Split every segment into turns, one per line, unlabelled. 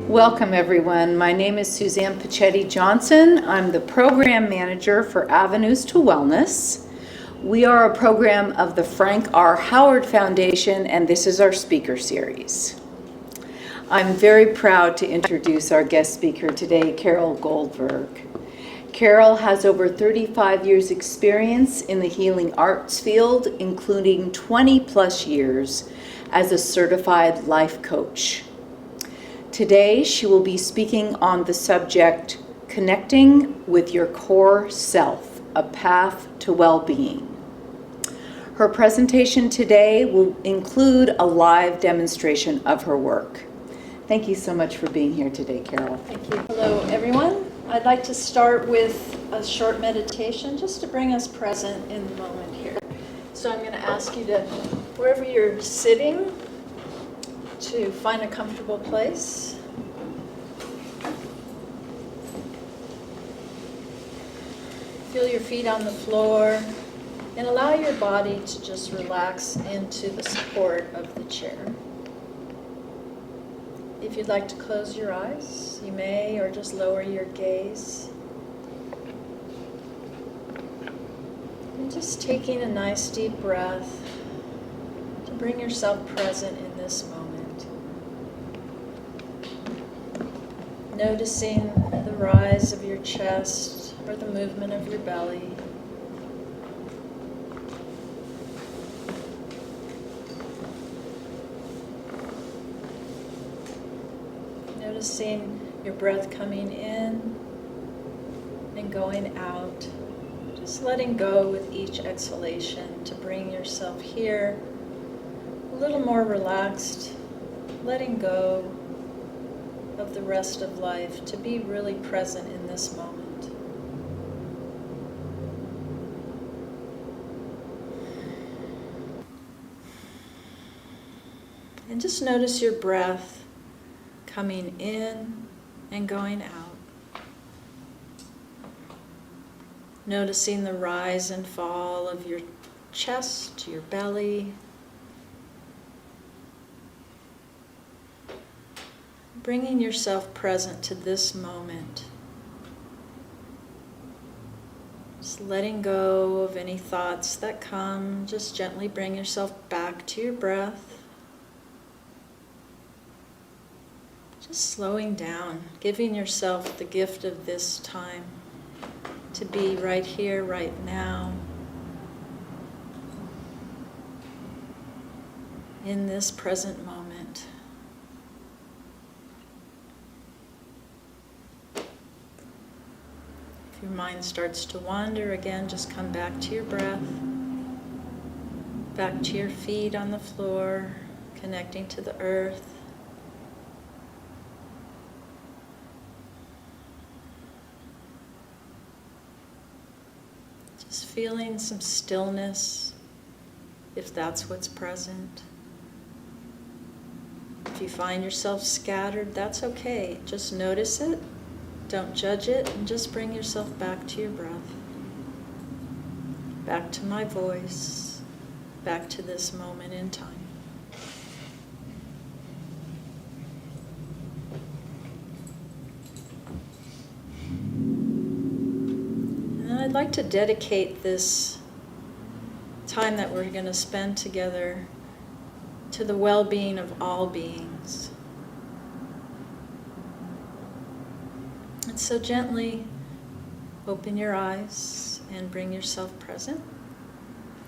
Welcome everyone. My name is Suzanne Pachetti Johnson. I'm the program manager for Avenues to Wellness. We are a program of the Frank R. Howard Foundation, and this is our speaker series. I'm very proud to introduce our guest speaker today, Carol Goldberg. Carol has over 35 years experience in the healing arts field, including 20 plus years as a certified life coach. Today, she will be speaking on the subject, Connecting with Your Core Self, a Path to Well-Being. Her presentation today will include a live demonstration of her work. Thank you so much for being here today, Carol.
Thank you. Hello, everyone. I'd like to start with a short meditation just to bring us present in the moment here. So I'm going to ask you to, wherever you're sitting, to find a comfortable place. Feel your feet on the floor and allow your body to just relax into the support of the chair. If you'd like to close your eyes, you may, or just lower your gaze. And just taking a nice deep breath to bring yourself present in this moment. Noticing the rise of your chest or the movement of your belly. Noticing your breath coming in and going out. Just letting go with each exhalation to bring yourself here a little more relaxed, letting go of the rest of life to be really present in this moment. And just notice your breath coming in and going out. Noticing the rise and fall of your chest, your belly. Bringing yourself present to this moment. Just letting go of any thoughts that come. Just gently bring yourself back to your breath. Just slowing down, giving yourself the gift of this time to be right here, right now, in this present moment. If your mind starts to wander again, just come back to your breath, back to your feet on the floor, connecting to the earth. Just feeling some stillness, if that's what's present. If you find yourself scattered, that's okay. Just notice it, don't judge it, and just bring yourself back to your breath. Back to my voice, back to this moment in time. I'd like to dedicate this time that we're going to spend together to the well-being of all beings. And so gently open your eyes and bring yourself present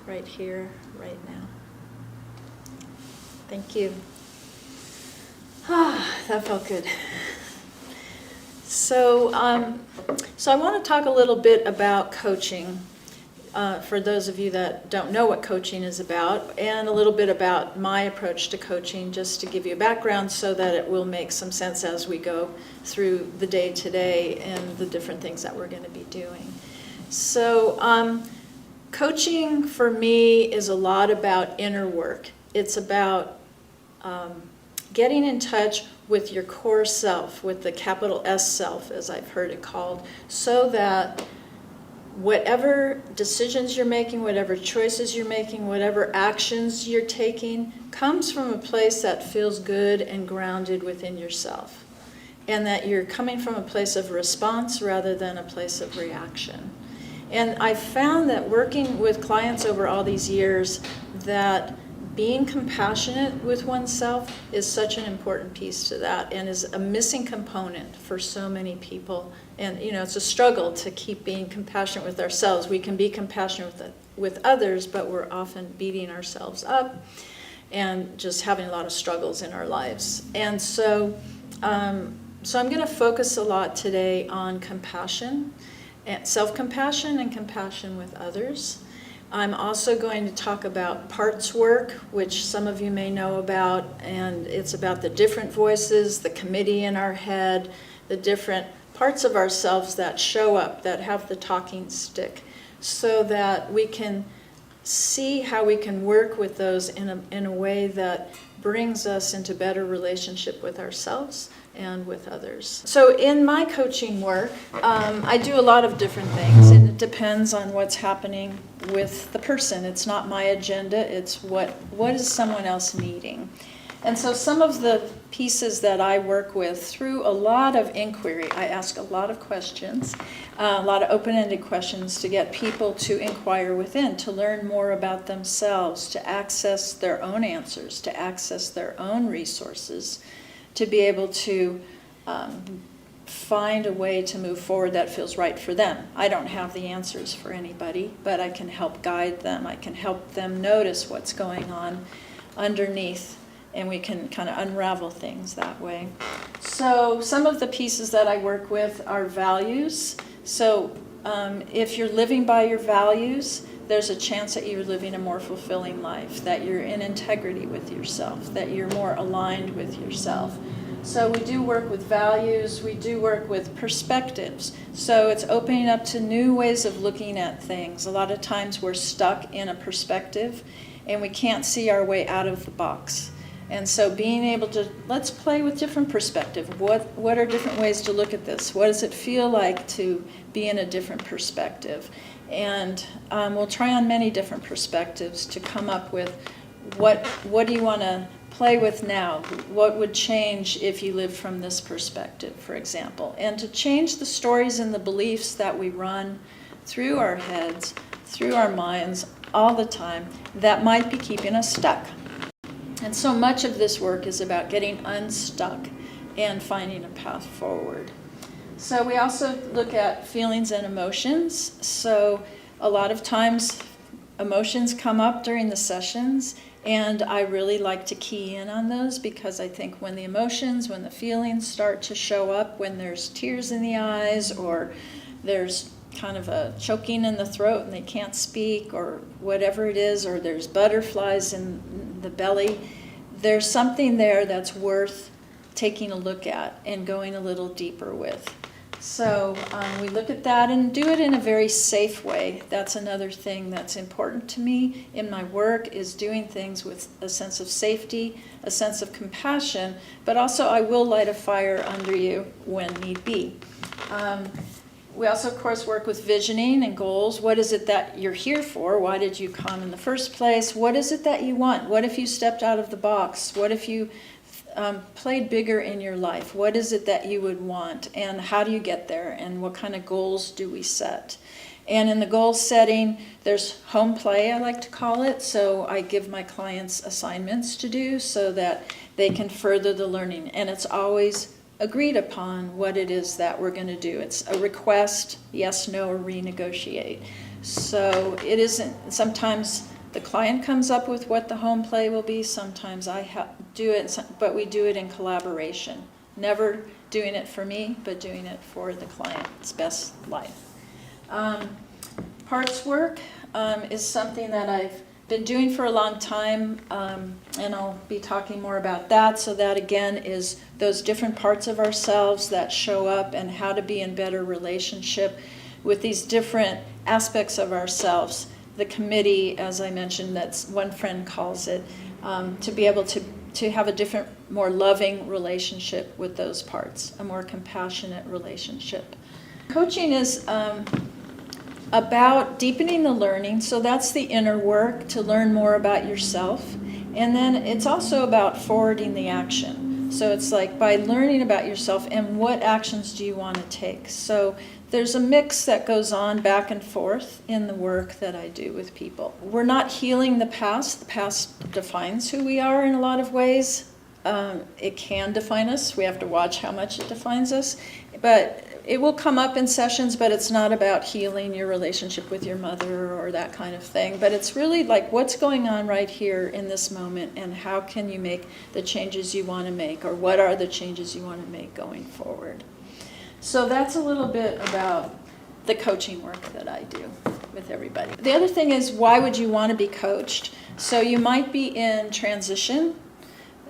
right here, right now. Thank you. That felt good. So I want to talk a little bit about coaching for those of you that don't know what coaching is about, and a little bit about my approach to coaching, just to give you a background so that it will make some sense as we go through the day today and the different things that we're going to be doing. So coaching for me is a lot about inner work. It's about getting in touch with your core self, with the capital S self, as I've heard it called, so that whatever decisions you're making, whatever choices you're making, whatever actions you're taking, comes from a place that feels good and grounded within yourself. and that you're coming from a place of response rather than a place of reaction. And I've found that working with clients over all these years, that being compassionate with oneself is such an important piece to that, and is a missing component for so many people. And it's a struggle to keep being compassionate with ourselves. We can be compassionate with others, but we're often beating ourselves up and just having a lot of struggles in our lives. And so I'm going to focus a lot today on compassion, and self-compassion and compassion with others. I'm also going to talk about parts work, which some of you may know about, and it's about the different voices, the committee in our head, the different parts of ourselves that show up, that have the talking stick, so that we can see how we can work with those in a way that brings us into better relationship with ourselves and with others. So in my coaching work, I do a lot of different things, and it depends on what's happening with the person. It's not my agenda, it's what is someone else needing. And so some of the pieces that I work with, through a lot of inquiry, I ask a lot of questions, a lot of open-ended questions to get people to inquire within, to learn more about themselves, to access their own answers, to access their own resources, to be able to find a way to move forward that feels right for them. I don't have the answers for anybody, but I can help guide them. I can help them notice what's going on underneath, and we can kind of unravel things that way. So some of the pieces that I work with are values. So if you're living by your values, there's a chance that you're living a more fulfilling life, that you're in integrity with yourself, that you're more aligned with yourself. So we do work with values, we do work with perspectives. So it's opening up to new ways of looking at things. A lot of times we're stuck in a perspective and we can't see our way out of the box. And so being able to, let's play with different perspective. What are different ways to look at this? What does it feel like to be in a different perspective? And we'll try on many different perspectives to come up with what do you want to play with now? What would change if you lived from this perspective, for example? And to change the stories and the beliefs that we run through our heads, through our minds all the time, that might be keeping us stuck. And so much of this work is about getting unstuck and finding a path forward. So we also look at feelings and emotions. So a lot of times emotions come up during the sessions, and I really like to key in on those, because I think when the emotions, when the feelings start to show up, when there's tears in the eyes, or there's kind of a choking in the throat and they can't speak, or whatever it is, or there's butterflies in the belly, there's something there that's worth taking a look at and going a little deeper with. So we look at that and do it in a very safe way. That's another thing that's important to me in my work, is doing things with a sense of safety, a sense of compassion, but also I will light a fire under you when need be. We also, of course, work with visioning and goals. What is it that you're here for? Why did you come in the first place? What is it that you want? What if you stepped out of the box? What if you played bigger in your life? What is it that you would want? And how do you get there? And what kind of goals do we set? And in the goal setting, there's home play, I like to call it. So I give my clients assignments to do so that they can further the learning. And it's always agreed upon what it is that we're going to do. It's a request, yes, no, or renegotiate. So it isn't, sometimes the client comes up with what the home play will be, sometimes I do it, but we do it in collaboration. Never doing it for me, but doing it for the client's best life. Parts work is something that I've been doing for a long time, and I'll be talking more about that. So that again is those different parts of ourselves that show up, and how to be in better relationship with these different aspects of ourselves. The committee, as I mentioned, that's one friend calls it, to be able to have a different, more loving relationship with those parts, a more compassionate relationship. Coaching is about deepening the learning, so that's the inner work, to learn more about yourself. And then it's also about forwarding the action. So it's like by learning about yourself and what actions do you want to take. So there's a mix that goes on back and forth in the work that I do with people. We're not healing the past. The past defines who we are in a lot of ways. It can define us. We have to watch how much it defines us. But it will come up in sessions, but it's not about healing your relationship with your mother or that kind of thing. But it's really like what's going on right here in this moment, and how can you make the changes you want to make, or what are the changes you want to make going forward. So that's a little bit about the coaching work that I do with everybody. The other thing is, why would you want to be coached? So you might be in transition.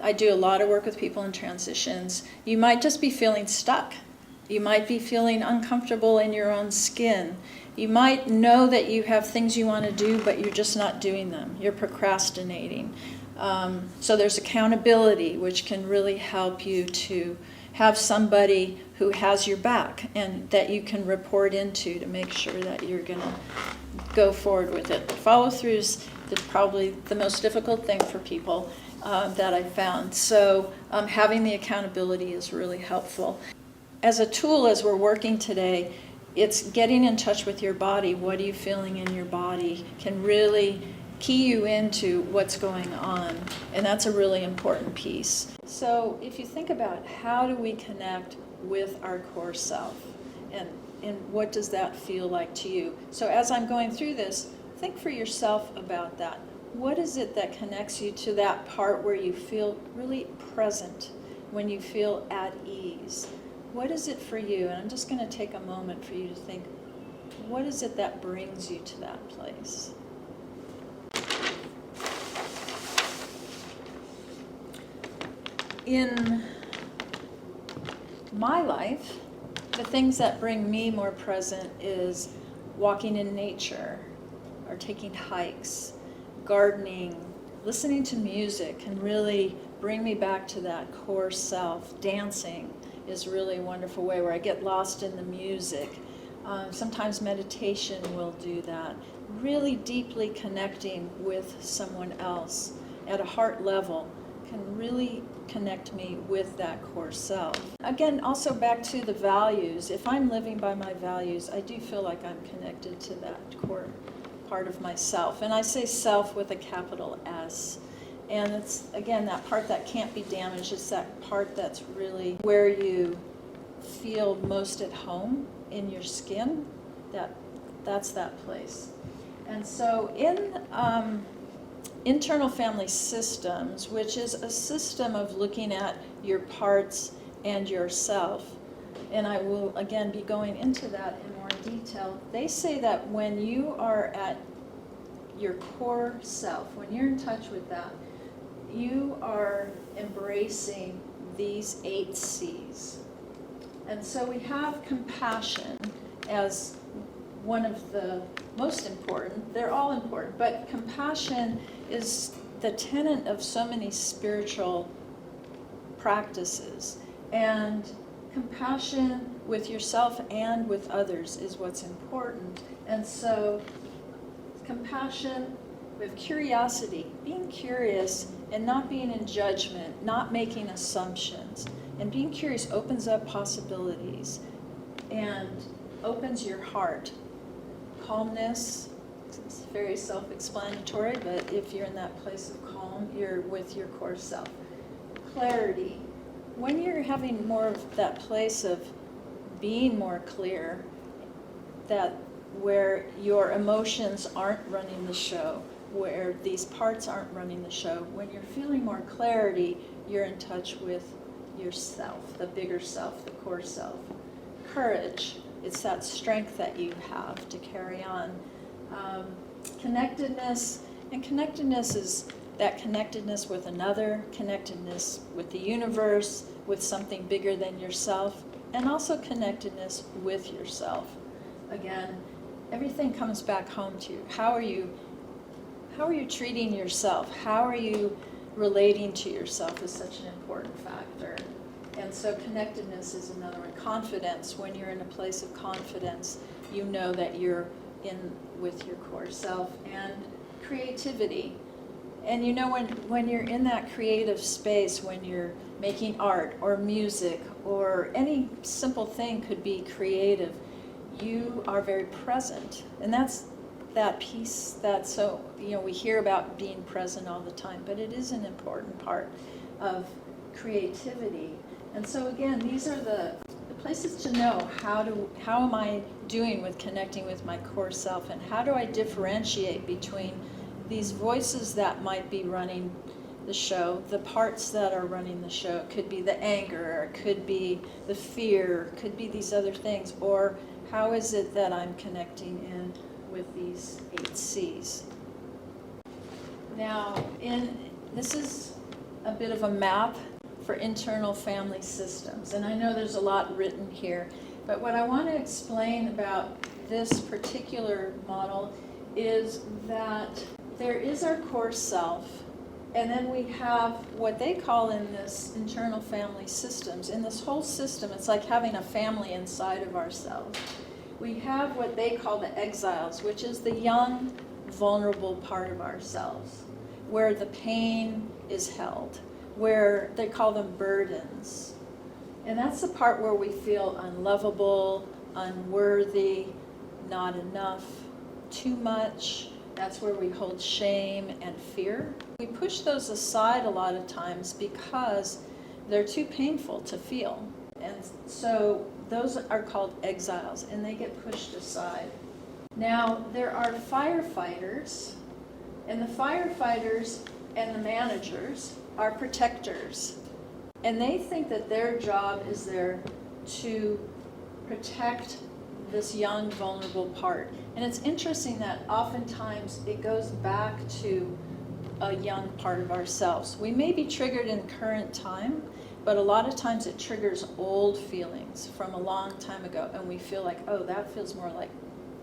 I do a lot of work with people in transitions. You might just be feeling stuck. You might be feeling uncomfortable in your own skin. You might know that you have things you want to do, but you're just not doing them. You're procrastinating. So there's accountability, which can really help you to have somebody who has your back and that you can report into to make sure that you're going to go forward with it. Follow through is probably the most difficult thing for people that I've found. So having the accountability is really helpful. As a tool, as we're working today, it's getting in touch with your body. What are you feeling in your body can really key you into what's going on, and that's a really important piece. So if you think about how do we connect with our core self, and what does that feel like to you? So as I'm going through this, think for yourself about that. What is it that connects you to that part where you feel really present, when you feel at ease? What is it for you? And I'm just going to take a moment for you to think, what is it that brings you to that place? In my life, the things that bring me more present is walking in nature, or taking hikes, gardening, listening to music can really bring me back to that core self. Dancing is really a wonderful way where I get lost in the music. Sometimes meditation will do that. Really deeply connecting with someone else at a heart level can really connect me with that core self. Again, also back to the values. If I'm living by my values, I do feel like I'm connected to that core part of myself. And I say self with a capital S. And it's, again, that part that can't be damaged. It's that part that's really where you feel most at home in your skin. That's that place. And so in internal family systems, which is a system of looking at your parts and yourself, and I will again be going into that in more detail, they say that when you are at your core self, when you're in touch with that, you are embracing these 8 C's. And so we have compassion as one of the most important. They're all important, but compassion is the tenet of so many spiritual practices. And compassion with yourself and with others is what's important. And so compassion with curiosity, being curious and not being in judgment, not making assumptions. And being curious opens up possibilities and opens your heart. Calmness, it's very self-explanatory, but if you're in that place of calm, you're with your core self. Clarity. When you're having more of that place of being more clear, that where your emotions aren't running the show, where these parts aren't running the show, when you're feeling more clarity, you're in touch with yourself, the bigger self, the core self. Courage, it's that strength that you have to carry on. Connectedness, and connectedness is that connectedness with another, connectedness with the universe, with something bigger than yourself, and also connectedness with yourself. Again, everything comes back home to you. How are you treating yourself? How are you relating to yourself is such an important factor. And so connectedness is another one. Confidence, when you're in a place of confidence, you know that you're in with your core self. And creativity. And you know, when you're in that creative space, when you're making art or music or any simple thing could be creative, you are very present. And that's that piece that, so, you know, we hear about being present all the time, but it is an important part of creativity. And so again, these are the places to know how am I doing with connecting with my core self, and how do I differentiate between these voices that might be running the show, the parts that are running the show. It could be the anger, it could be the fear, it could be these other things, or how is it that I'm connecting in with these 8 C's. Now, this is a bit of a map for internal family systems, and I know there's a lot written here, but what I want to explain about this particular model is that there is our core self, and then we have what they call in this internal family systems. In this whole system, it's like having a family inside of ourselves. We have what they call the exiles, which is the young, vulnerable part of ourselves, where the pain is held, where they call them burdens. And that's the part where we feel unlovable, unworthy, not enough, too much. That's where we hold shame and fear. We push those aside a lot of times because they're too painful to feel. And so those are called exiles, and they get pushed aside. Now, there are firefighters, and the firefighters and the managers are protectors. And they think that their job is there to protect this young, vulnerable part. And it's interesting that oftentimes it goes back to a young part of ourselves. We may be triggered in current time, but a lot of times it triggers old feelings from a long time ago, and we feel like, oh, that feels more like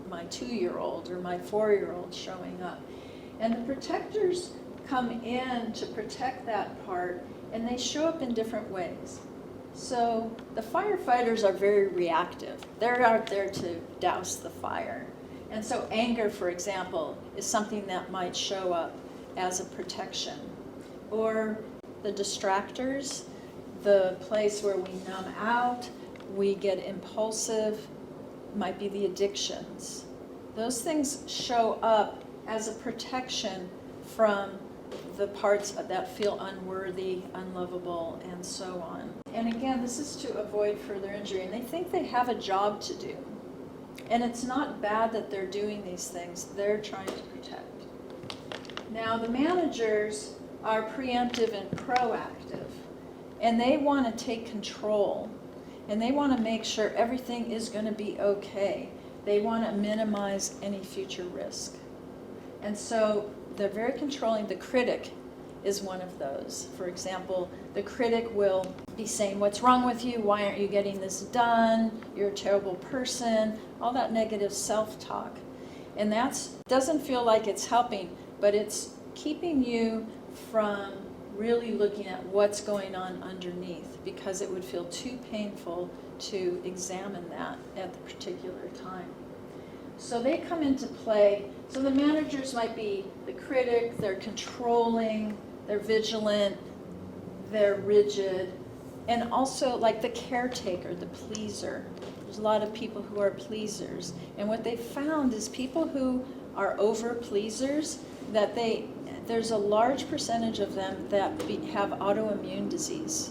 my 2-year-old or my 4-year-old showing up. And the protectors come in to protect that part, and they show up in different ways. So the firefighters are very reactive. They're out there to douse the fire. And so anger, for example, is something that might show up as a protection. Or the distractors, the place where we numb out, we get impulsive, might be the addictions. Those things show up as a protection from the parts that feel unworthy, unlovable, and so on. And again, this is to avoid further injury. And they think they have a job to do. And it's not bad that they're doing these things. They're trying to protect. Now, the managers are preemptive and proactive. And they want to take control. And they want to make sure everything is going to be okay. They want to minimize any future risk. And so they're very controlling. The critic is one of those. For example, the critic will be saying, what's wrong with you? Why aren't you getting this done? You're a terrible person. All that negative self-talk. And that doesn't feel like it's helping, but it's keeping you from really looking at what's going on underneath, because it would feel too painful to examine that at the particular time. So they come into play. So the managers might be the critic, they're controlling, they're vigilant, they're rigid, and also like the caretaker, the pleaser. There's a lot of people who are pleasers. And what they found is people who are over pleasers, that there's a large percentage of them that have autoimmune disease.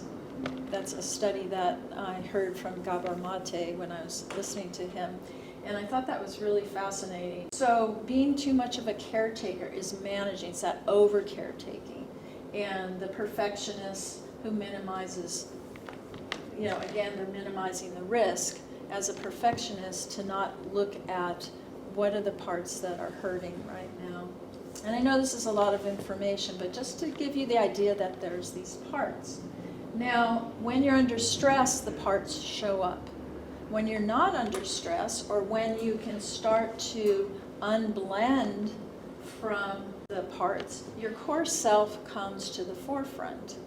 That's a study that I heard from Gabor Mate when I was listening to him. And I thought that was really fascinating. So being too much of a caretaker is managing, it's that over caretaking. And the perfectionist who minimizes, again, they're minimizing the risk as a perfectionist to not look at what are the parts that are hurting right now. And I know this is a lot of information, but just to give you the idea that there's these parts. Now, when you're under stress, the parts show up. When you're not under stress, or when you can start to unblend from the parts, your core self comes to the forefront.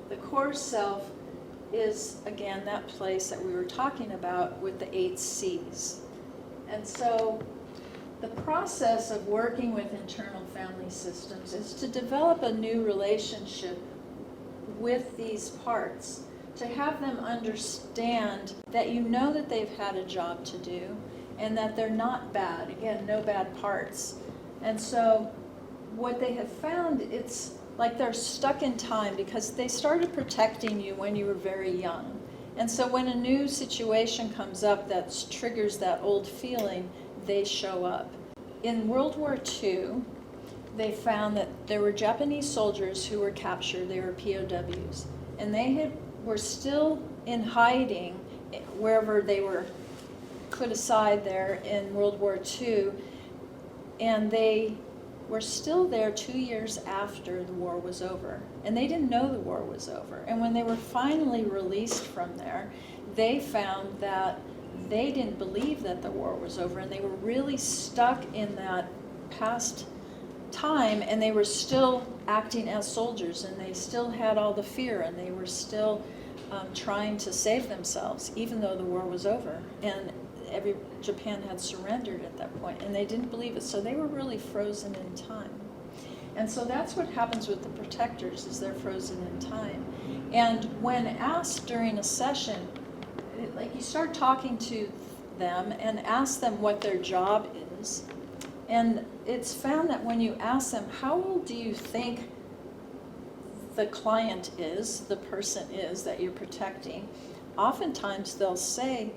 The core self is, again, that place that we were talking about with the 8 C's. And so the process of working with internal family systems is to develop a new relationship with these parts, to have them understand that you know that they've had a job to do and that they're not bad. Again, no bad parts. And so what they have found, it's like they're stuck in time because they started protecting you when you were very young. And so when a new situation comes up that triggers that old feeling, they show up. In World War II, they found that there were Japanese soldiers who were captured. They were POWs. And they were still in hiding wherever they were put aside there in World War II. And they were still there 2 years after the war was over. And they didn't know the war was over. And when they were finally released from there, they found that they didn't believe that the war was over, and they were really stuck in that past time, and they were still acting as soldiers, and they still had all the fear, and they were still trying to save themselves, even though the war was over. And Japan had surrendered at that point, and they didn't believe it, so they were really frozen in time. And so that's what happens with the protectors, is they're frozen in time. And when asked during a session, like you start talking to them and ask them what their job is, and it's found that when you ask them, how old do you think the client is, the person is that you're protecting, oftentimes they'll say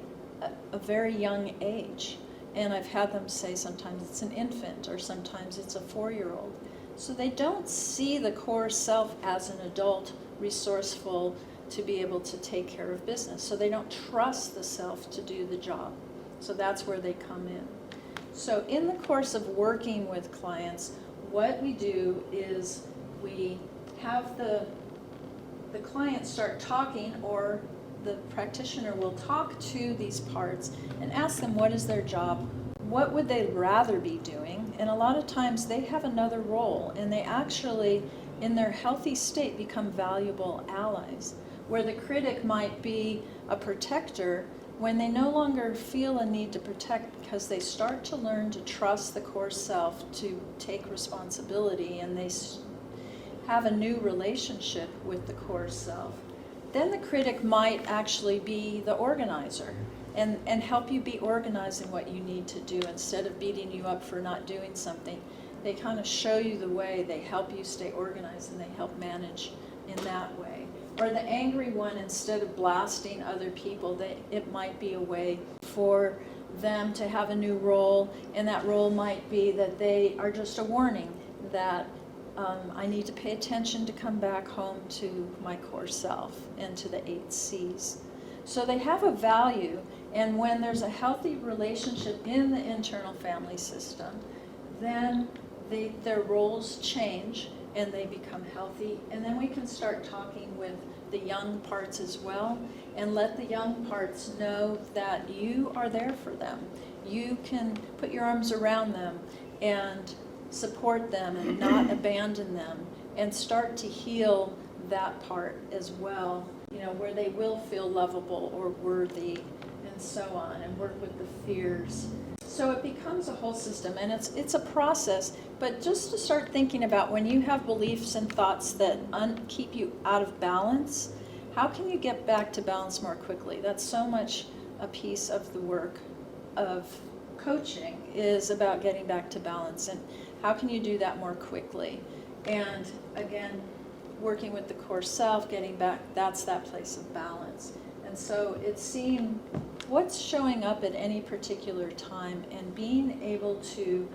a very young age. And I've had them say sometimes it's an infant or sometimes it's a 4-year-old. So they don't see the core self as an adult, resourceful, to be able to take care of business. So they don't trust the self to do the job. So that's where they come in. So in the course of working with clients, what we do is we have the client start talking, or the practitioner will talk to these parts and ask them what is their job, what would they rather be doing, and a lot of times they have another role, and they actually, in their healthy state, become valuable allies. Where the critic might be a protector, when they no longer feel a need to protect because they start to learn to trust the core self to take responsibility, and they have a new relationship with the core self, then the critic might actually be the organizer and help you be organized in what you need to do instead of beating you up for not doing something. They kind of show you the way, they help you stay organized, and they help manage in that way. Or the angry one, instead of blasting other people, it might be a way for them to have a new role, and that role might be that they are just a warning that I need to pay attention to come back home to my core self and to the 8 C's. So they have a value, and when there's a healthy relationship in the internal family system, then their roles change and they become healthy, and then we can start talking with the young parts as well, and let the young parts know that you are there for them. You can put your arms around them and support them and not abandon them, and start to heal that part as well, where they will feel lovable or worthy and so on, and work with the fears. So it becomes a whole system, and it's a process, but just to start thinking about when you have beliefs and thoughts that keep you out of balance, how can you get back to balance more quickly? That's so much a piece of the work of coaching, is about getting back to balance, and how can you do that more quickly? And again, working with the core self, getting back, that's that place of balance. And so it's seeing what's showing up at any particular time and being able to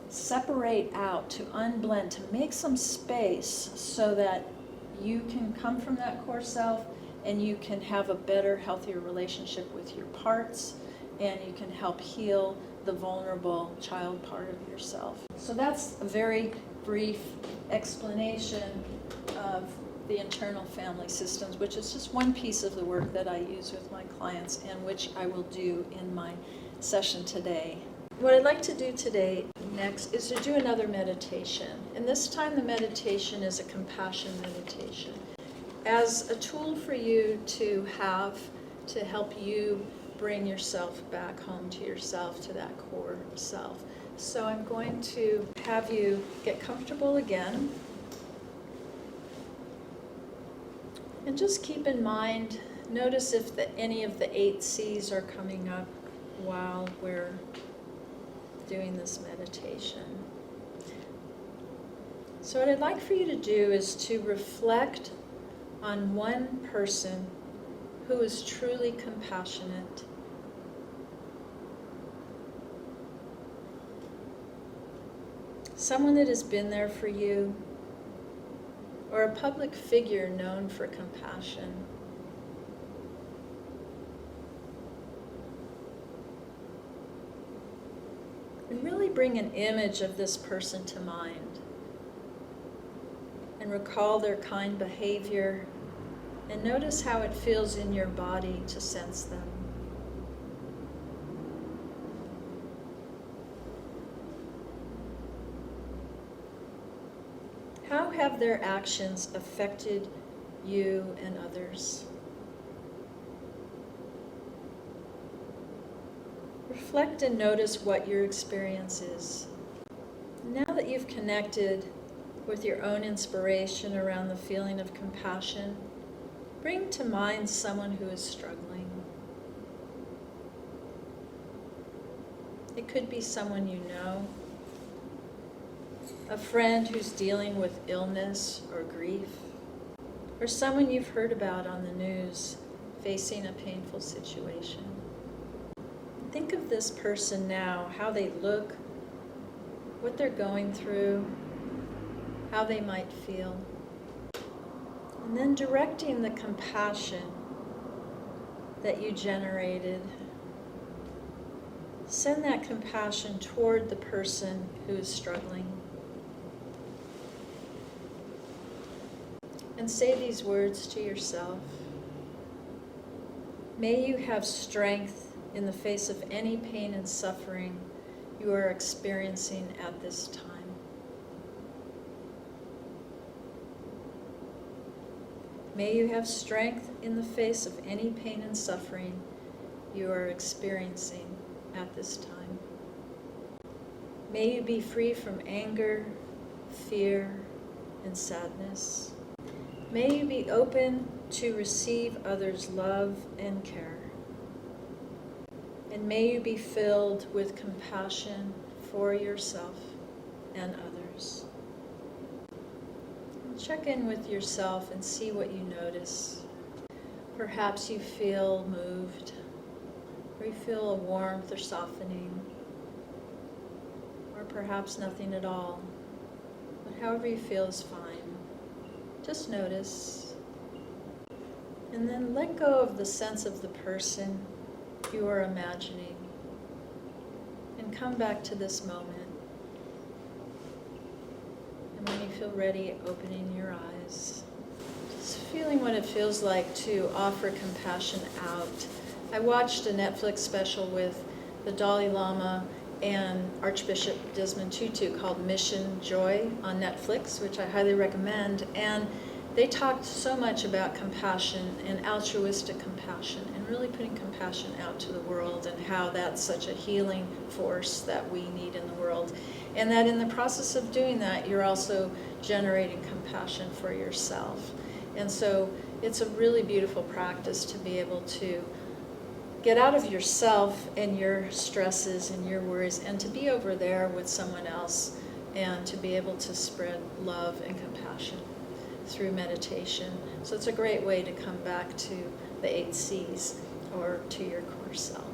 separate out, to unblend, to make some space so that you can come from that core self and you can have a better, healthier relationship with your parts, and you can help heal the vulnerable child part of yourself. So that's a very brief explanation of the internal family systems, which is just one piece of the work that I use with my clients and which I will do in my session today. What I'd like to do today next is to do another meditation. And this time the meditation is a compassion meditation, as a tool for you to have to help you bring yourself back home to yourself, to that core self. So I'm going to have you get comfortable again. And just keep in mind, notice if any of the 8 C's are coming up while we're doing this meditation. So what I'd like for you to do is to reflect on one person who is truly compassionate. Someone that has been there for you, or a public figure known for compassion. And really bring an image of this person to mind. And recall their kind behavior, and notice how it feels in your body to sense them. How have their actions affected you and others? Reflect and notice what your experience is. Now that you've connected with your own inspiration around the feeling of compassion, bring to mind someone who is struggling. It could be someone you know, a friend who's dealing with illness or grief, or someone you've heard about on the news facing a painful situation. Think of this person now, how they look, what they're going through, how they might feel. And then directing the compassion that you generated, send that compassion toward the person who is struggling. And say these words to yourself. May you have strength in the face of any pain and suffering you are experiencing at this time. May you have strength in the face of any pain and suffering you are experiencing at this time. May you be free from anger, fear, and sadness. May you be open to receive others' love and care. And may you be filled with compassion for yourself and others. Check in with yourself and see what you notice. Perhaps you feel moved, or you feel a warmth or softening, or perhaps nothing at all. But however you feel is fine. Just notice. And then let go of the sense of the person you are imagining. And come back to this moment. And when you feel ready, opening your eyes. Just feeling what it feels like to offer compassion out. I watched a Netflix special with the Dalai Lama and Archbishop Desmond Tutu called Mission Joy on Netflix, which I highly recommend. And they talked so much about compassion and altruistic compassion and really putting compassion out to the world and how that's such a healing force that we need in the world. And that in the process of doing that, you're also generating compassion for yourself. And so it's a really beautiful practice to be able to get out of yourself and your stresses and your worries and to be over there with someone else and to be able to spread love and compassion through meditation. So it's a great way to come back to the 8 C's or to your core self.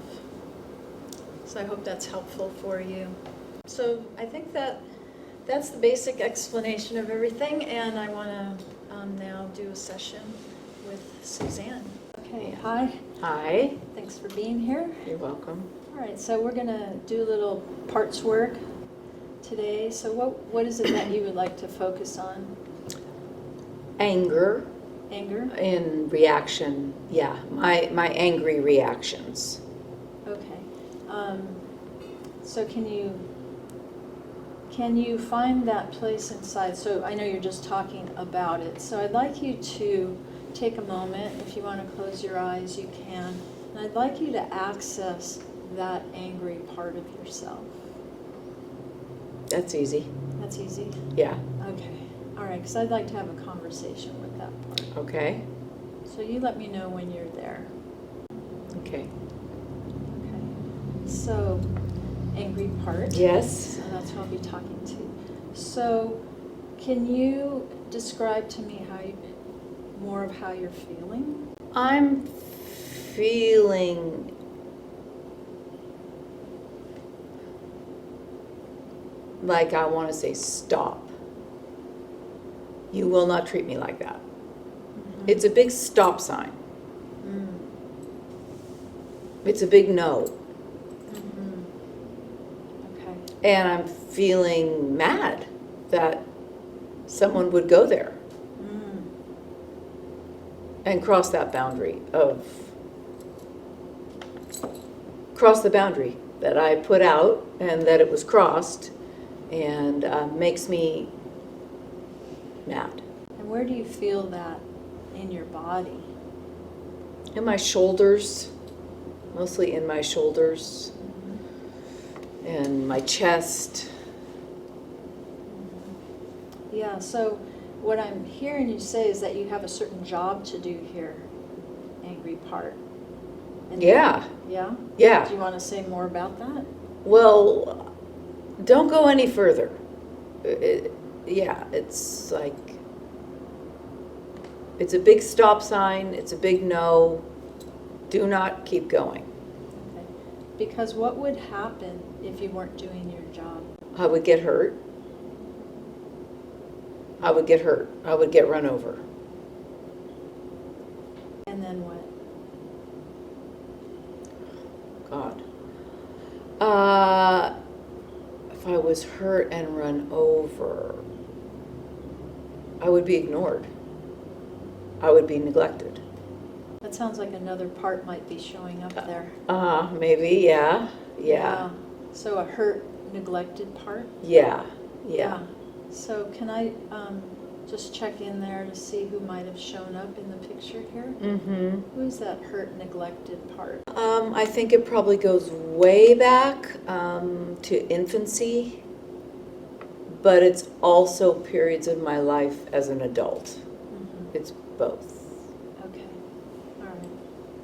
So I hope that's helpful for you. So I think that's the basic explanation of everything, and I want to now do a session with Suzanne. Okay, hi.
Hi.
Thanks for being here.
You're welcome.
All right, so we're going to do a little parts work today. So what is it that you would like to focus on?
Anger.
Anger?
In reaction, yeah, my angry reactions.
Okay. So can you find that place inside? So I know you're just talking about it. So I'd like you to take a moment. If you want to close your eyes, you can. And I'd like you to access that angry part of yourself.
That's easy.
That's easy?
Yeah.
Okay. All right, because I'd like to have a conversation with that part.
Okay.
So you let me know when you're there.
Okay.
Okay. So, angry part.
Yes.
So that's who I'll be talking to. So, can you describe to me more of how you're feeling?
I'm feeling like I want to say stop. You will not treat me like that.
Mm-hmm.
It's a big stop sign.
Mm.
It's a big no.
Mm-hmm. Okay.
And I'm feeling mad that someone would go there
Mm.
and cross the boundary that I put out and that it was crossed, and makes me mad.
And where do you feel that in your body?
In my shoulders, mostly in my shoulders,
Mm-hmm.
and my chest.
Yeah, so what I'm hearing you say is that you have a certain job to do here, angry part. And
Yeah.
Yeah?
Yeah.
Do you want to say more about that?
Well, don't go any further. It's like, it's a big stop sign, it's a big no. Do not keep going.
Okay. Because what would happen if you weren't doing your job?
I would get hurt. I would get hurt. I would get run over.
And then what?
God. If I was hurt and run over, I would be ignored. I would be neglected.
That sounds like another part might be showing up there.
Maybe, yeah. Yeah.
So a hurt, neglected part?
Yeah.
So can I just check in there to see who might have shown up in the picture here?
Mm-hmm.
Who's that hurt, neglected part?
I think it probably goes way back to infancy, but it's also periods of my life as an adult.
Mm-hmm.
It's both.
Okay, all right.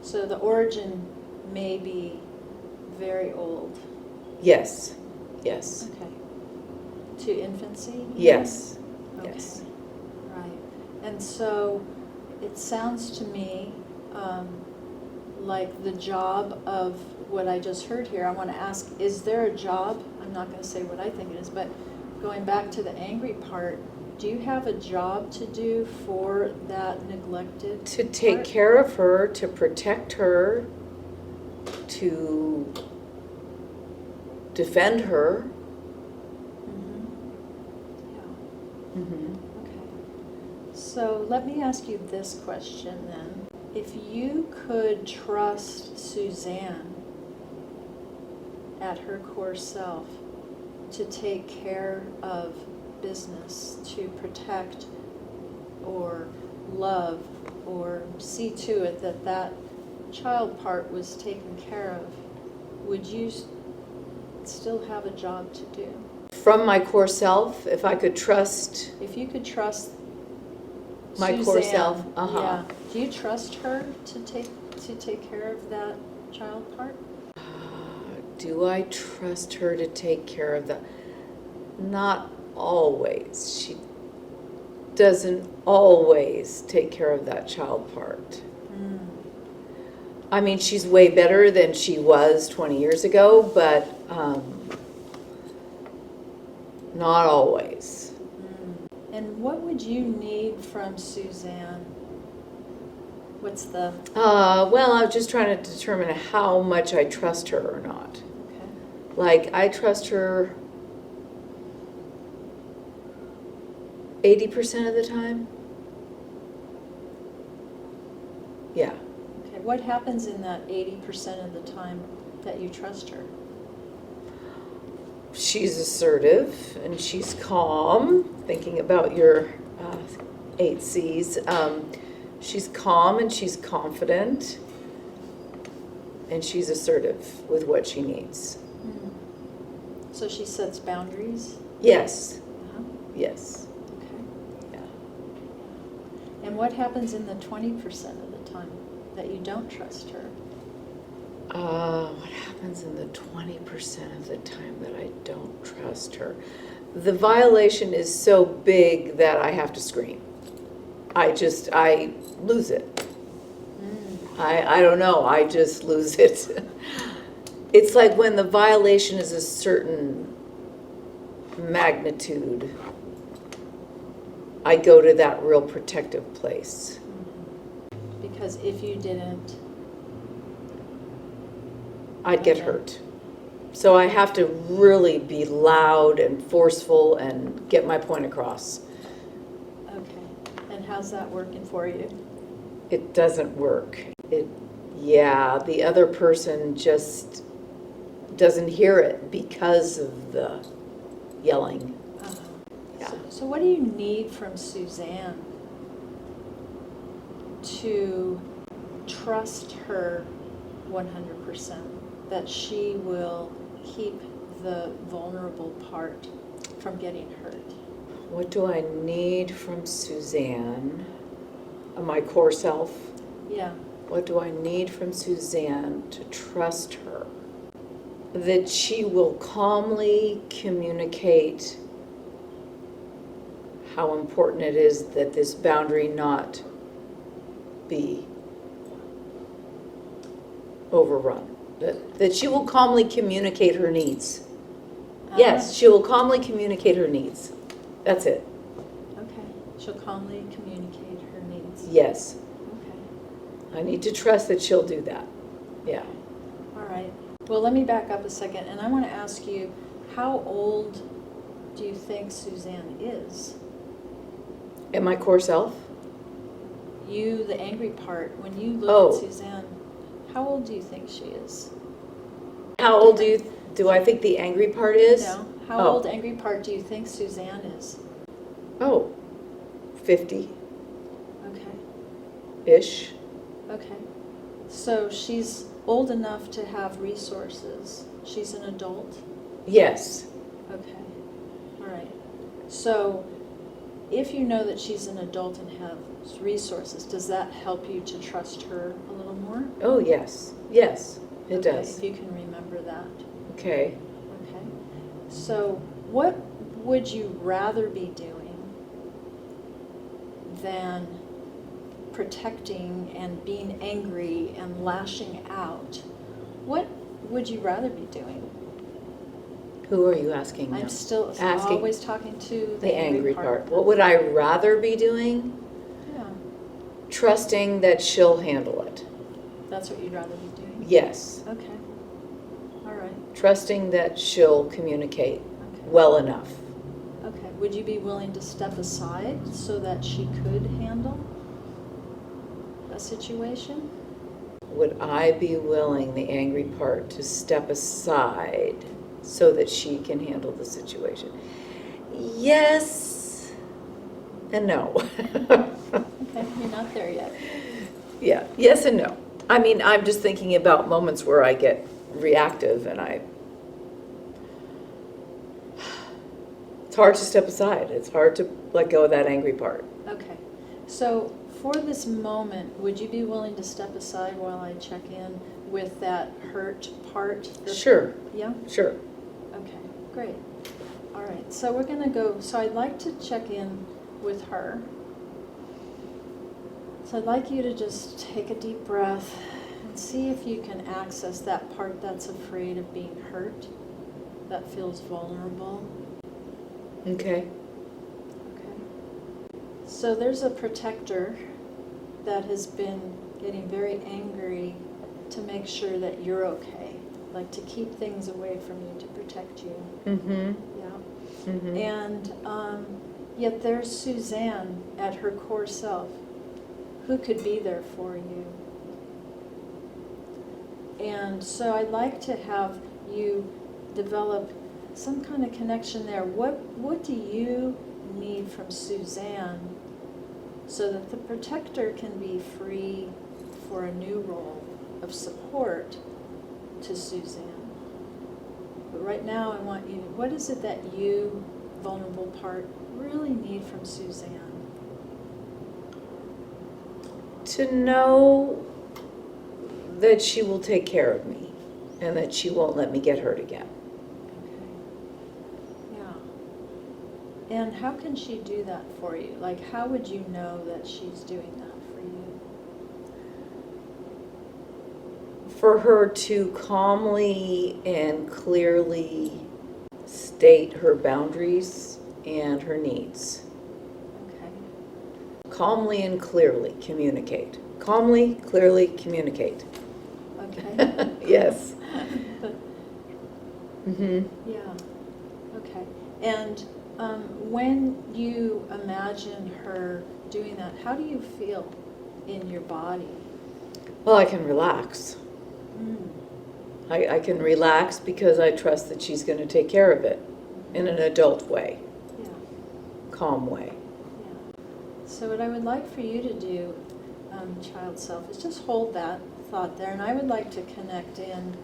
So the origin may be very old.
Yes. Yes.
Okay. To infancy?
Yes.
Okay.
Yes.
Right. And so it sounds to me like the job of what I just heard here, I want to ask, is there a job? I'm not going to say what I think it is, but going back to the angry part, do you have a job to do for that neglected
To take
part?
care of her, to protect her, to defend her.
Mhm. Yeah.
Mm-hmm.
Okay. So let me ask you this question then. If you could trust Suzanne at her core self to take care of business, to protect or love or see to it that that child part was taken care of, would you still have a job to do?
From my core self, if I could trust
If you could trust
my
Suzanne,
core self,
yeah. Do you trust her to take care of that child part?
Do I trust her to take care of that? Not always. She doesn't always take care of that child part.
Mm.
I mean, she's way better than she was 20 years ago, but not always.
Mm. And what would you need from Suzanne? What's the...
Well, I was just trying to determine how much I trust her or not.
Okay.
Like, I trust her 80% of the time. Yeah.
Okay. What happens in that 80% of the time that you trust her?
She's assertive and she's calm, thinking about your 8 C's. She's calm and she's confident. and she's assertive with what she needs.
So she sets boundaries?
Yes,
Uh-huh.
yes.
Okay.
Yeah.
And what happens in the 20% of the time that you don't trust her?
What happens in the 20% of the time that I don't trust her? The violation is so big that I have to scream. I lose it. I don't know, I just lose it. It's like when the violation is a certain magnitude, I go to that real protective place.
Because if you didn't,
I'd get hurt. So I have to really be loud and forceful and get my point across.
okay. And how's that working for you?
It doesn't work. The other person just doesn't hear it because of the yelling. Yeah.
So what do you need from Suzanne to trust her 100%, that she will keep the vulnerable part from getting hurt?
What do I need from Suzanne? My core self?
Yeah.
What do I need from Suzanne to trust her? That she will calmly communicate how important it is that this boundary not be overrun. That she will calmly communicate her needs. Yes, she will calmly communicate her needs. That's it.
Okay. She'll calmly communicate her needs.
Yes.
Okay.
I need to trust that she'll do that. Yeah.
All right. Well, let me back up a second, and I want to ask you, how old do you think Suzanne is?
And my core self?
You, the angry part, when you look
Oh.
at Suzanne, how old do you think she is?
How old do I think the angry part is?
No. How
Oh.
old angry part do you think Suzanne is?
Oh, 50-ish.
Okay. Okay. So she's old enough to have resources. She's an adult?
Yes.
Okay. All right. So if you know that she's an adult and has resources, does that help you to trust her a little more?
Oh, yes. Yes, it
Okay,
does.
if you can remember that.
Okay.
Okay. So what would you rather be doing than protecting and being angry and lashing out? What would you rather be doing?
Who are you asking now?
I'm still
Asking
always talking to
the angry part.
part.
What would I rather be doing?
Yeah,
Trusting that she'll handle it.
that's what you'd rather be doing?
Yes.
Okay. All right.
Trusting that she'll communicate
Okay.
well enough.
Okay. Would you be willing to step aside so that she could handle a situation?
Would I be willing, the angry part, to step aside so that she can handle the situation? Yes and no.
Okay, you're not there yet.
Yeah, yes and no. I mean, I'm just thinking about moments where I get reactive and it's hard to step aside. It's hard to let go of that angry part.
Okay. So for this moment, would you be willing to step aside while I check in with that hurt part?
Sure,
Yeah?
sure.
Okay, great. All right, so we're going to go, so I'd like to check in with her. So I'd like you to just take a deep breath and see if you can access that part that's afraid of being hurt, that feels vulnerable.
Okay.
Okay. So there's a protector that has been getting very angry to make sure that you're okay, like to keep things away from you, to protect you.
Mm-hmm.
Yeah.
Mm-hmm.
And yet there's Suzanne at her core self who could be there for you. And so I'd like to have you develop some kind of connection there. What do you need from Suzanne so that the protector can be free for a new role of support to Suzanne. But right now, I want you, what is it that you, vulnerable part, really need from Suzanne?
To know that she will take care of me and that she won't let me get hurt again.
Okay. Yeah. And how can she do that for you? Like, how would you know that she's doing that for you?
For her to calmly and clearly state her boundaries and her needs.
Okay.
Calmly and clearly communicate. Calmly, clearly communicate.
Okay.
Yes. Mm-hmm.
Yeah. Okay. And when you imagine her doing that, how do you feel in your body?
Well, I can relax.
Mm.
I can relax because I trust that she's going to take care of it in an adult way,
Yeah.
calm way.
Yeah. So what I would like for you to do, child self, is just hold that thought there, and I would like to connect in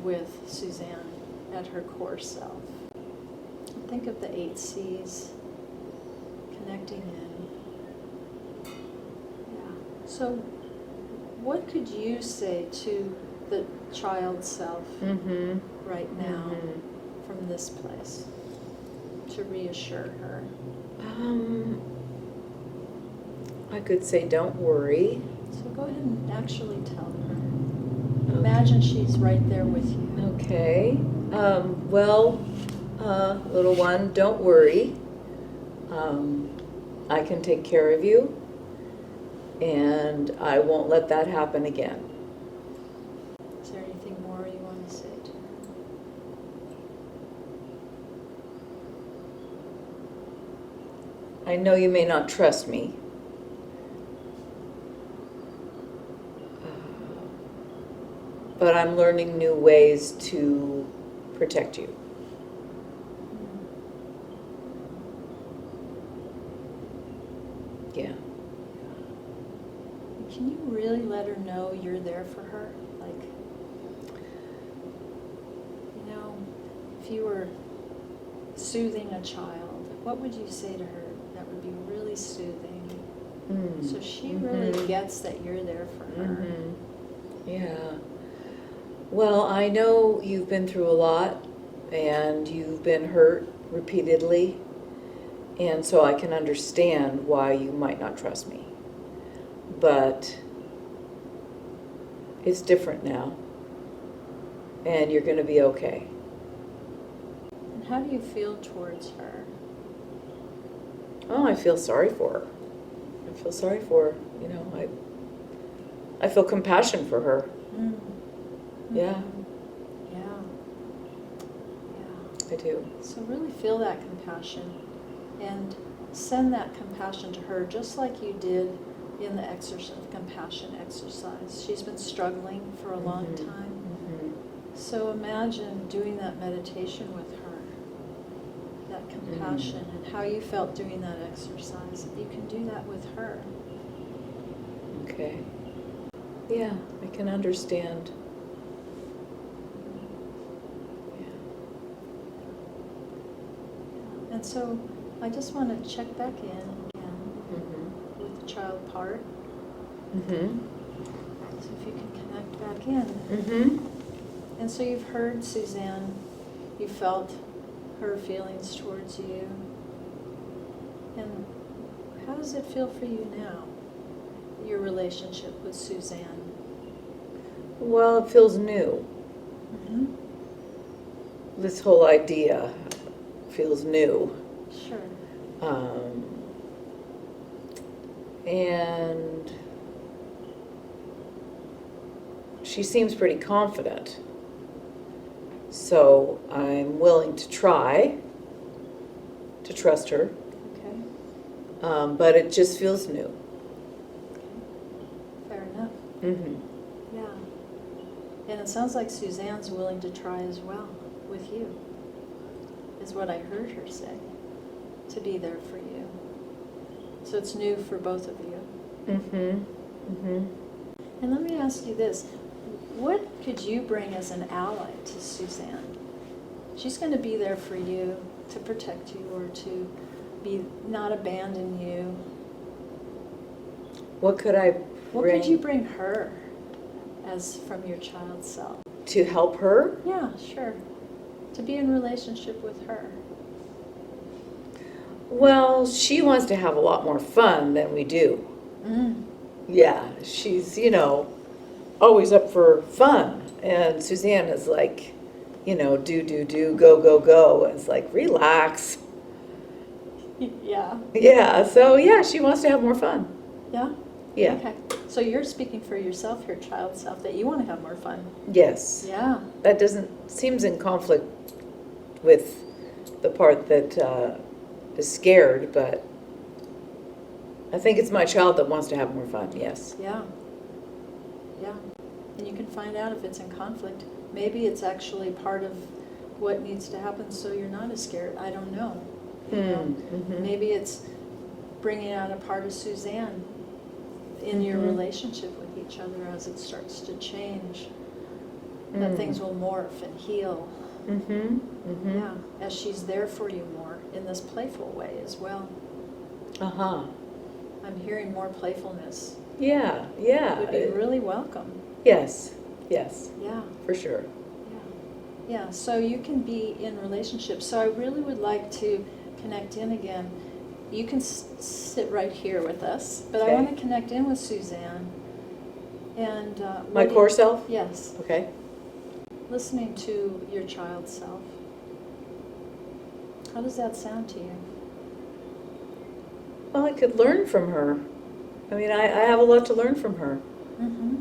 with Suzanne at her core self. Think of the 8 C's, connecting in. Yeah. So what could you say to the child self
Mm-hmm.
right now
Mm-hmm.
from this place to reassure her?
I could say, don't worry.
So go ahead and actually tell her. Imagine she's right there with you.
Okay. Well, little one, don't worry. I can take care of you, and I won't let that happen again.
Is there anything more you want to say to her?
I know you may not trust me. But I'm learning new ways to protect you. Yeah.
Can you really let her know you're there for her? Like, you know, if you were soothing a child, what would you say to her that would be really soothing? So she really gets that you're there for her.
Yeah. Well, I know you've been through a lot and you've been hurt repeatedly, and so I can understand why you might not trust me. But it's different now, and you're going to be okay.
And how do you feel towards her?
Oh, I feel sorry for her. I feel sorry for her. You know, I feel compassion for her. Yeah.
Yeah.
I do.
So really feel that compassion and send that compassion to her just like you did in the compassion exercise. She's been struggling for a long time. So imagine doing that meditation with her, that compassion, and how you felt doing that exercise. You can do that with her.
Okay. Yeah, I can understand.
And so I just want to check back in again with the child part. So if you can connect back in. And so you've heard Suzanne, you felt her feelings towards you. And how does it feel for you now, your relationship with Suzanne?
Well, it feels new. This whole idea feels new.
Sure.
And she seems pretty confident. So I'm willing to try to trust her.
Okay.
But it just feels new.
Okay. Fair enough. Yeah. And it sounds like Suzanne's willing to try as well with you, is what I heard her say, to be there for you. So it's new for both of you. And let me ask you this. what could you bring as an ally to Suzanne? She's going to be there for you, to protect you, or to be not abandon you.
What could I bring?
What could you bring her as from your child self?
To help her?
Yeah, sure. To be in relationship with her.
Well, she wants to have a lot more fun than we do.
Mm.
Yeah, she's, always up for fun. And Suzanne is like, do, go, go. And it's like, relax.
Yeah.
Yeah, so yeah, she wants to have more fun.
Yeah?
Yeah.
Okay. So you're speaking for yourself, your child self, that you want to have more fun.
Yes.
Yeah.
That seems in conflict with the part that is scared, but I think it's my child that wants to have more fun, yes.
Yeah. Yeah. And you can find out if it's in conflict. Maybe it's actually part of what needs to happen so you're not as scared. I don't know.
Mm-hmm.
Maybe it's bringing out a part of Suzanne in your relationship with each other as it starts to change. That things will morph and heal.
Mm-hmm. Mm-hmm.
Yeah, as she's there for you more in this playful way as well.
Uh-huh.
I'm hearing more playfulness.
Yeah, yeah.
Would be really welcome.
Yes,
Yeah.
for sure.
Yeah, so you can be in relationships. So I really would like to connect in again. You can sit right here with us, but
Okay.
I want to connect in with Suzanne. And
My core self?
Yes.
Okay.
Listening to your child self. How does that sound to you?
Well, I could learn from her. I mean, I have a lot to learn from her.
Mm-hmm.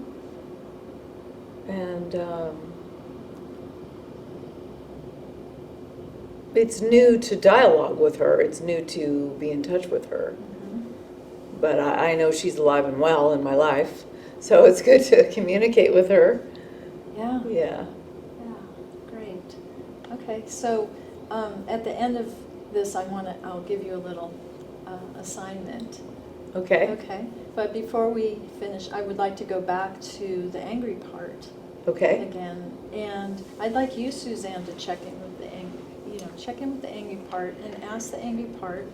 And it's new to dialogue with her. It's new to be in touch with her.
Mm-hmm.
But I know she's alive and well in my life. So it's good to communicate with her.
Yeah.
Yeah.
Yeah, great. Okay, so at the end of this, I'll give you a little assignment.
Okay.
Okay, but before we finish, I would like to go back to the angry part
Okay.
again, and I'd like you, Suzanne, to check in with the angry part and ask the angry part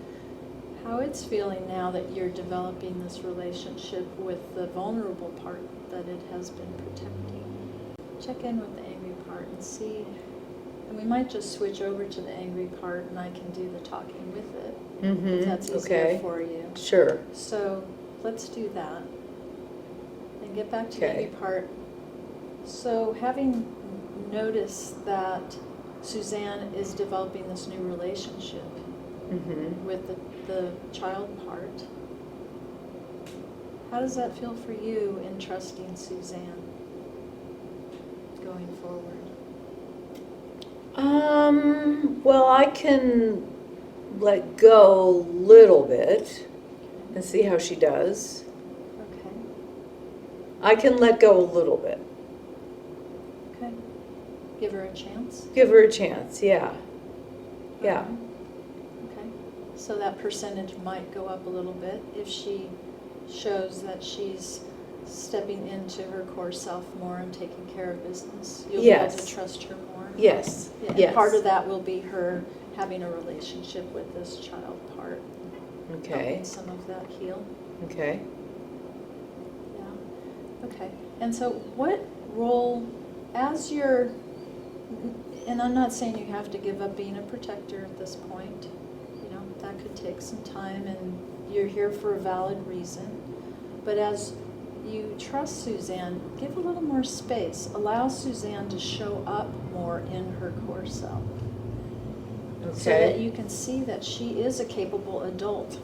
how it's feeling now that you're developing this relationship with the vulnerable part that it has been protecting. Check in with the angry part and see, and we might just switch over to the angry part and I can do the talking with it,
Mm-hmm.
if that's easier
Okay.
for you.
Sure.
So let's do that and get back to the
Okay.
angry part. So having noticed that Suzanne is developing this new relationship
Mm-hmm.
with the child part, how does that feel for you in trusting Suzanne going forward?
Well, I can let go a little bit and see how she does.
Okay.
I can let go a little bit.
Okay. Give her a chance.
Give her a chance, yeah. Yeah.
Okay. So that percentage might go up a little bit if she shows that she's stepping into her core self more and taking care of business. You'll be able
Yes.
to trust her more.
Yes.
Yeah, and
Yes.
part of that will be her having a relationship with this child part.
Okay.
Helping some of that heal.
Okay.
Yeah. Okay. And so what role, as you're, and I'm not saying you have to give up being a protector at this point. That could take some time and you're here for a valid reason. But as you trust Suzanne, give a little more space. Allow Suzanne to show up more in her core self.
Okay.
So that you can see that she is a capable adult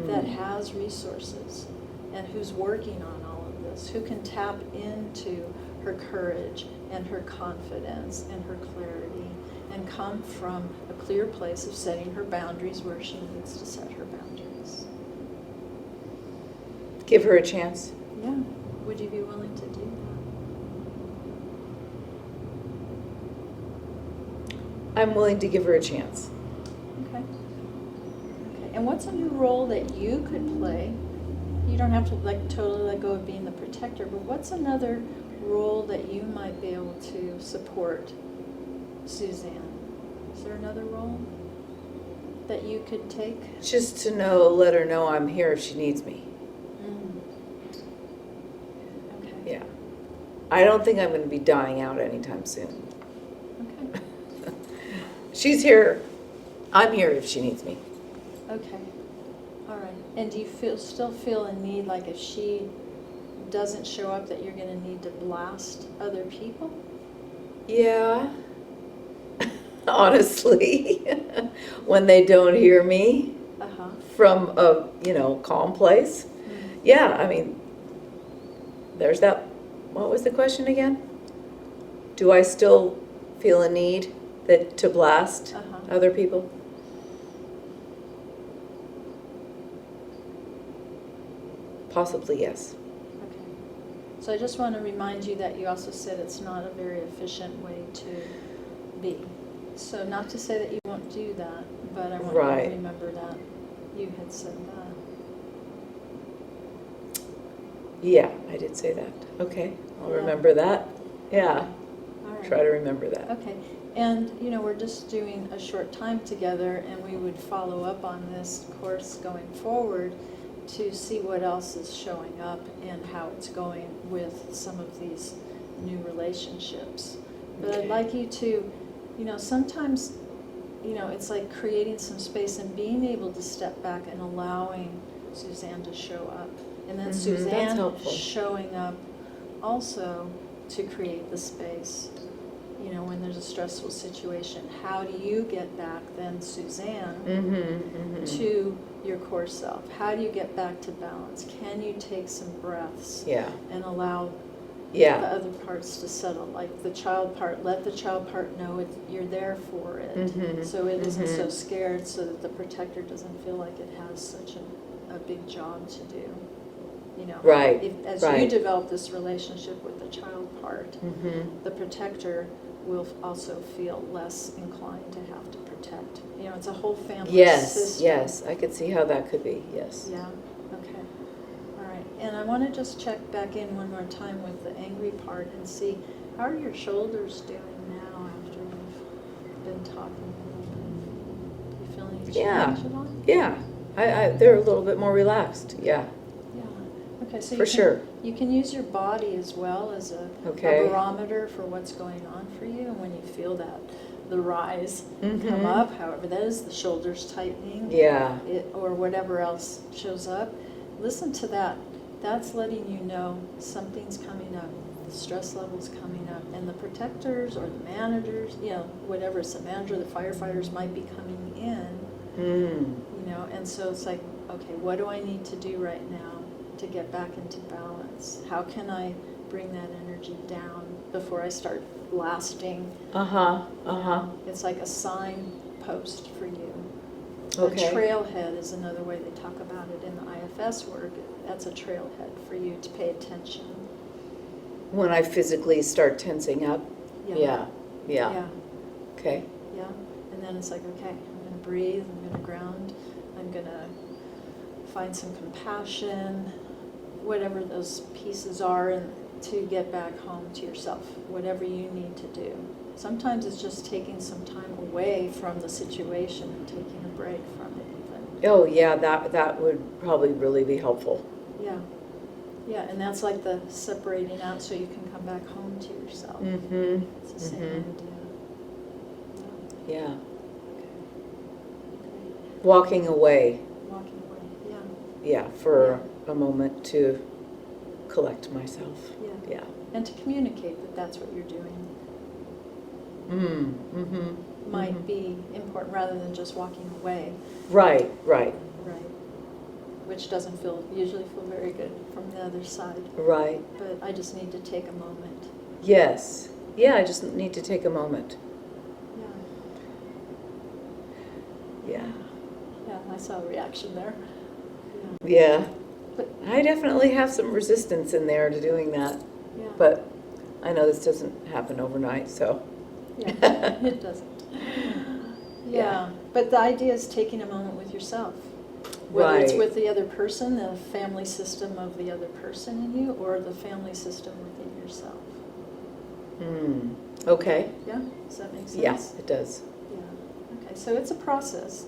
that has resources and who's working on all of this, who can tap into her courage and her confidence and her clarity and come from a clear place of setting her boundaries where she needs to set her boundaries.
Give her a chance.
Yeah. Would you be willing to do that?
I'm willing to give her a chance.
Okay. Okay. And what's a new role that you could play? You don't have to totally let go of being the protector, but what's another role that you might be able to support Suzanne? Is there another role that you could take?
Just to know, let her know I'm here if she needs me.
Okay.
Yeah. I don't think I'm going to be dying out anytime soon.
Okay.
She's here. I'm here if she needs me.
Okay. All right. And do you still feel a need, like if she doesn't show up, that you're going to need to blast other people?
Yeah. Honestly, when they don't hear me
Uh-huh.
from a, calm place. Yeah, I mean, there's that. What was the question again? Do I still feel a need to blast other people? Possibly, yes.
Okay. So I just want to remind you that you also said it's not a very efficient way to be. So not to say that you won't do that, but I want you
Right.
to remember that you had said that.
Yeah, I did say that. Okay, I'll
Yeah.
remember that. Yeah,
All right.
try to remember that.
Okay, and we're just doing a short time together, and we would follow up on this course going forward to see what else is showing up and how it's going with some of these new relationships. But
Okay.
I'd like you to, sometimes, it's like creating some space and being able to step back and allowing Suzanne to show up. And then
That's
Suzanne
helpful.
showing up also to create the space. When there's a stressful situation, how do you get back then, Suzanne, to your core self? How do you get back to balance? Can you take some breaths
Yeah,
and allow the
yeah.
other parts to settle? Like the child part, let the child part know you're there for it. So it isn't so scared, so that the protector doesn't feel like it has such a big job to do.
Right,
As
right.
you develop this relationship with the child part,
Mm-hmm.
the protector will also feel less inclined to have to protect. It's a whole family
Yes,
system.
yes, I could see how that could be, yes.
Yeah, okay. All right. And I want to just check back in one more time with the angry part and see, how are your shoulders doing now after you've been talking a little bit? Do you feel any
Yeah.
change at all?
Yeah, they're a little bit more relaxed, yeah.
Yeah. Okay, so
For sure.
You can use your body as well as a
Okay.
barometer for what's going on for you. And when you feel the rise come
Mhm.
up, however that is, the shoulders tightening,
Yeah,
or whatever else shows up, listen to that. That's letting you know something's coming up, the stress level's coming up, and the protectors or the managers, whatever, it's the manager, the firefighters might be coming in, and so it's like, okay, what do I need to do right now to get back into balance? How can I bring that energy down before I start blasting? It's like a signpost for you.
Okay.
A trailhead is another way they talk about it in the IFS work. That's a trailhead for you to pay attention.
when I physically start tensing up. Yeah. Okay.
Yeah. And then it's like, okay, I'm going to breathe, I'm going to ground, I'm going to find some compassion, whatever those pieces are, and to get back home to yourself, whatever you need to do. Sometimes it's just taking some time away from the situation and taking a break from it even.
Oh, yeah, that would probably really be helpful.
Yeah. Yeah, and that's like the separating out so you can come back home to yourself.
Mm-hmm.
It's the same idea.
Yeah.
Okay.
Walking away,
Walking away,
yeah, for a moment to collect myself.
yeah.
Yeah.
And to communicate that that's what you're doing
Mm-hmm.
might be important rather than just walking away.
Right.
Right. Which doesn't usually feel very good from the other side.
Right.
But I just need to take a moment.
Yes. Yeah, I just need to take a moment. Yeah.
Yeah, I saw a reaction there.
Yeah.
But,
I definitely have some resistance in there to doing that.
yeah.
But I know this doesn't happen overnight, so.
Yeah, it doesn't. Yeah, but the idea is taking a moment with yourself. Whether it's
Right.
with the other person, the family system of the other person in you, or the family system within yourself.
Okay.
Yeah, does that make sense?
Yes, it does.
Yeah, okay, so it's a process,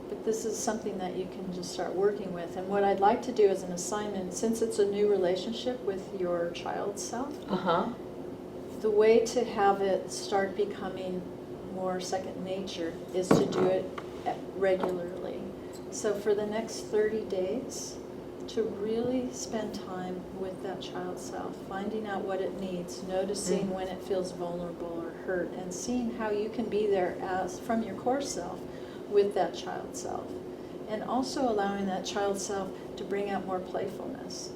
but this is something that you can just start working with. And what I'd like to do as an assignment, since it's a new relationship with your child self,
Uh-huh.
the way to have it start becoming more second nature is to do it regularly. So for the next 30 days, to really spend time with that child self, finding out what it needs, noticing when it feels vulnerable or hurt, and seeing how you can be there as from your core self with that child self. And also allowing that child self to bring out more playfulness.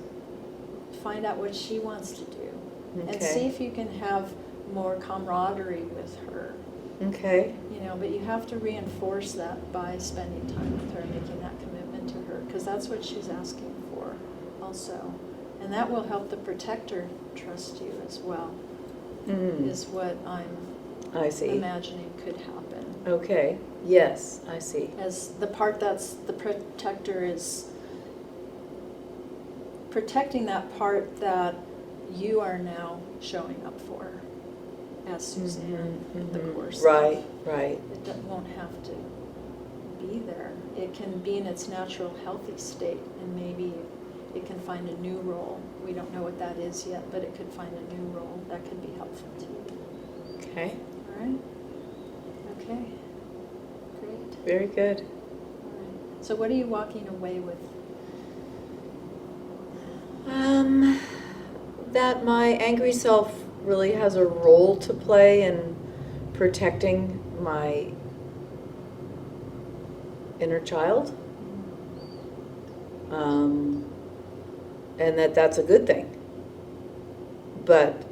Find out what she wants to do.
Okay.
And see if you can have more camaraderie with her.
Okay.
You know, but you have to reinforce that by spending time with her, making that commitment to her, because that's what she's asking for also. And that will help the protector trust you as well, is what
I see.
I'm imagining could happen.
Okay. Yes, I see.
As the part that's the protector is protecting that part that you are now showing up for as Suzanne, the core self.
Right, right.
It won't have to be there. It can be in its natural, healthy state, and maybe it can find a new role. We don't know what that is yet, but it could find a new role that could be helpful to you.
Okay.
All right? Okay. Great.
Very good.
All right. So what are you walking away with?
That my angry self really has a role to play in protecting my inner child. And that's a good thing. But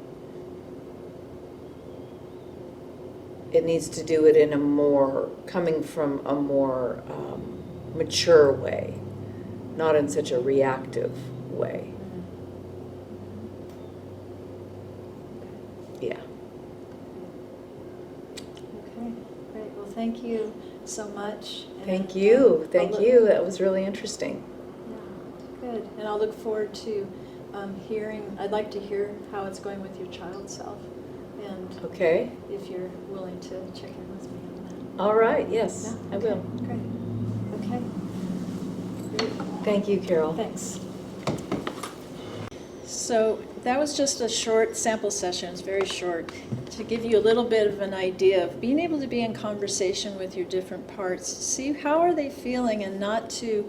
it needs to do it in a more, coming from a more mature way, not in such a reactive way. Yeah.
Okay, great. Well, thank you so much.
Thank you. Thank you. That was really interesting.
Yeah, good. And I'll look forward to hearing, I'd like to hear how it's going with your child self. And
Okay.
if you're willing to check in with me on that.
All right. Yes,
Yeah,
I
okay,
will.
Great. Okay. Great.
Thank you, Carol.
Thanks. So that was just a short sample session, it's very short, to give you a little bit of an idea of being able to be in conversation with your different parts, see how are they feeling, and not to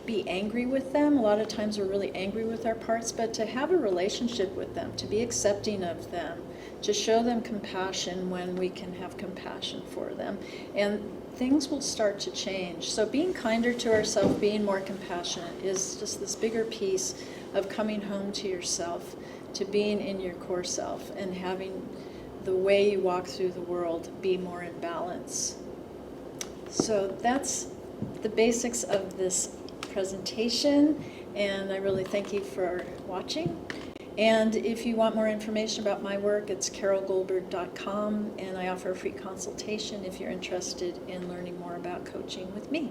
be angry with them. A lot of times we're really angry with our parts, but to have a relationship with them, to be accepting of them, to show them compassion when we can have compassion for them. And things will start to change. So being kinder to ourselves, being more compassionate is just this bigger piece of coming home to yourself, to being in your core self and having the way you walk through the world be more in balance. So that's the basics of this presentation, and I really thank you for watching. And if you want more information about my work, it's carolgoldberg.com, and I offer a free consultation if you're interested in learning more about coaching with me.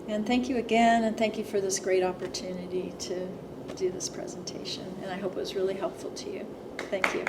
And thank you again, and thank you for this great opportunity to do this presentation. And I hope it was really helpful to you. Thank you.